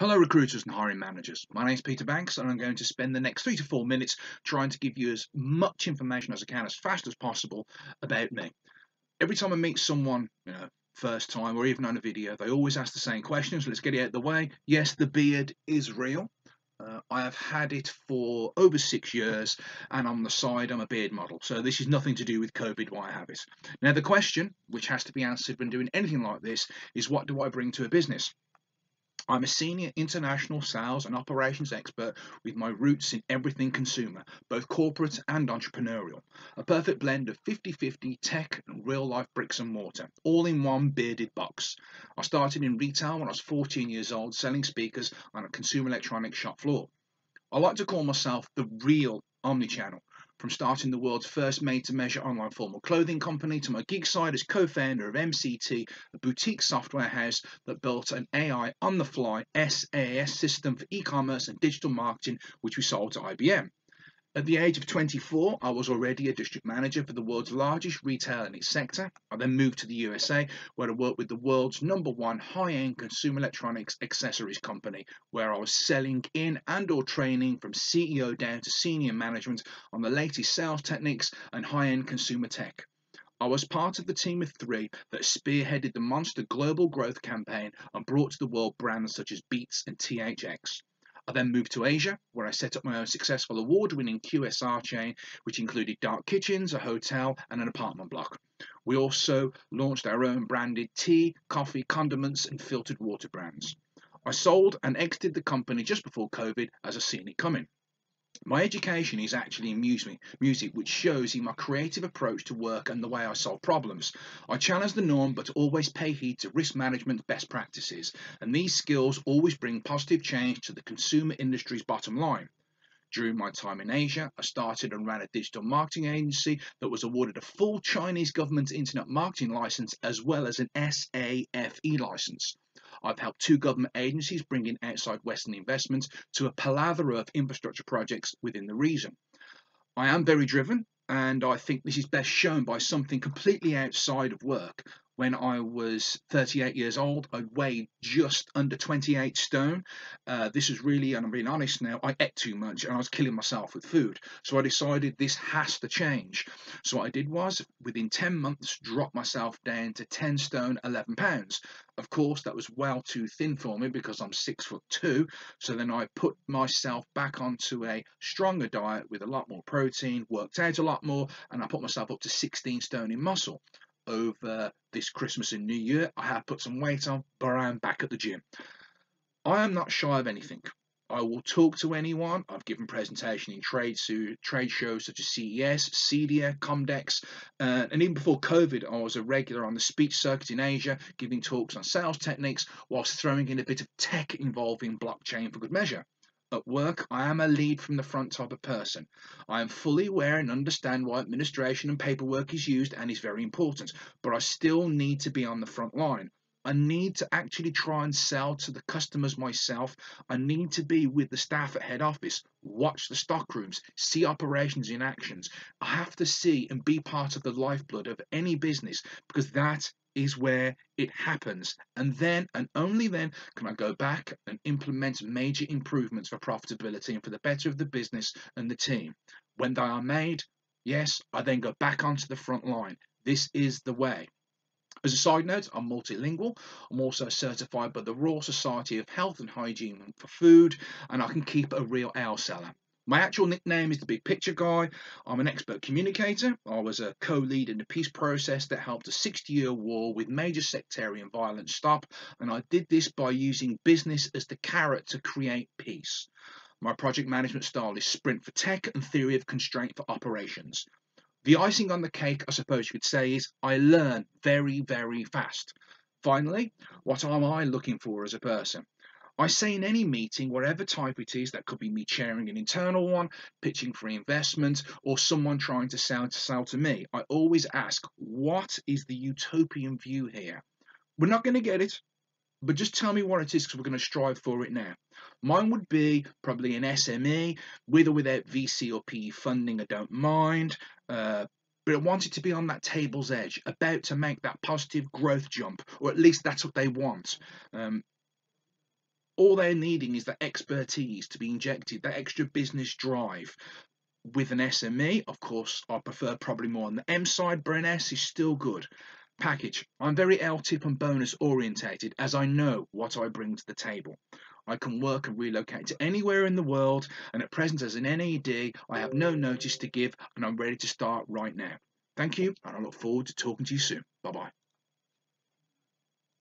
Hello, recruiters and hiring managers. My name is Peter Banks, and I'm going to spend the next 3 to 4 minutes trying to give you as much information as I can, as fast as possible, about me. Every time I meet someone, first time or even on a video, they always ask the same questions. Let's get it out of the way. Yes, the beard is real. I have had it for over 6 years, and on the side, I'm a beard model. So this is nothing to do with COVID, why I have it. Now, the question, which has to be answered when doing anything like this, is what do I bring to a business? I'm a senior international sales and operations expert with my roots in everything consumer, both corporate and entrepreneurial. A perfect blend of 50-50 tech and real life bricks and mortar, all in one bearded box. I started in retail when I was 14 years old, selling speakers on a consumer electronics shop floor. I like to call myself the real omnichannel. From starting the world's first made to measure online formal clothing company to my gig side as co founder of MCT, a boutique software house that built an AI on the fly SaaS system for e commerce and digital marketing, which we sold to IBM. At the age of 24, I was already a district manager for the world's largest retailer in its sector. I then moved to the USA, where I worked with the world's #1 high-end consumer electronics accessories company, where I was selling in and/or training from CEO down to senior management on the latest sales techniques and high-end consumer tech. I was part of the team of three that spearheaded the Monster Global Growth campaign and brought to the world brands such as Beats and THX. I then moved to Asia, where I set up my own successful award winning QSR chain, which included dark kitchens, a hotel, and an apartment block. We also launched our own branded tea, coffee, condiments, and filtered water brands. I sold and exited the company just before COVID as I seen it coming. My education is actually in music, which shows in my creative approach to work and the way I solve problems. I challenge the norm, but always pay heed to risk management best practices, and these skills always bring positive change to the consumer industry's bottom line. During my time in Asia, I started and ran a digital marketing agency that was awarded a full Chinese government internet marketing license as well as an SAFE license. I've helped two government agencies bring in outside Western investments to a plethora of infrastructure projects within the region. I am very driven, and I think this is best shown by something completely outside of work. When I was 38 years old, I weighed just under 28 stone. This is really, and I'm being honest now, I ate too much and I was killing myself with food. So I decided this has to change. So what I did was, within 10 months, drop myself down to 10 stone, 11 pounds. Of course, that was well too thin for me because I'm 6'2". So then I put myself back onto a stronger diet with a lot more protein, worked out a lot more, and I put myself up to 16 stone in muscle. Over this Christmas and New Year, I have put some weight on, but I am back at the gym. I am not shy of anything. I will talk to anyone. I've given presentations in trade shows such as CES, CEDIA, Comdex, and even before COVID, I was a regular on the speech circuit in Asia, giving talks on sales techniques whilst throwing in a bit of tech involving blockchain for good measure. At work, I am a lead from the front type of person. I am fully aware and understand why administration and paperwork is used and is very important, but I still need to be on the front line. I need to actually try and sell to the customers myself. I need to be with the staff at head office, watch the stock rooms, see operations in actions. I have to see and be part of the lifeblood of any business because that is where it happens. And then and only then can I go back and implement major improvements for profitability and for the better of the business and the team. When they are made, yes, I then go back onto the front line. This is the way. As a side note, I'm multilingual. I'm also certified by the Royal Society of Health and Hygiene for Food, and I can keep a real ale cellar. My actual nickname is the Big Picture Guy. I'm an expert communicator. I was a co-lead in the peace process that helped a 60-year war with major sectarian violence stop, and I did this by using business as the carrot to create peace. My project management style is sprint for tech and theory of constraint for operations. The icing on the cake, I suppose you could say, is I learn very, very fast. Finally, what am I looking for as a person? I say in any meeting, whatever type it is, that could be me chairing an internal one, pitching for investment, or someone trying to sell to me. I always ask, what is the utopian view here? We're not going to get it, but just tell me what it is because we're going to strive for it now. Mine would be probably an SME, with or without VC or PE funding, I don't mind. But I want it to be on that table's edge, about to make that positive growth jump, or at least that's what they want. Um, All they're needing is that expertise to be injected, that extra business drive. With an SME, of course, I prefer probably more on the M side, but an S is still good. Package. I'm very LTIP and bonus orientated as I know what I bring to the table. I can work and relocate to anywhere in the world, and at present, as an NED, I have no notice to give and I'm ready to start right now. Thank you, and I look forward to talking to you soon. Bye bye.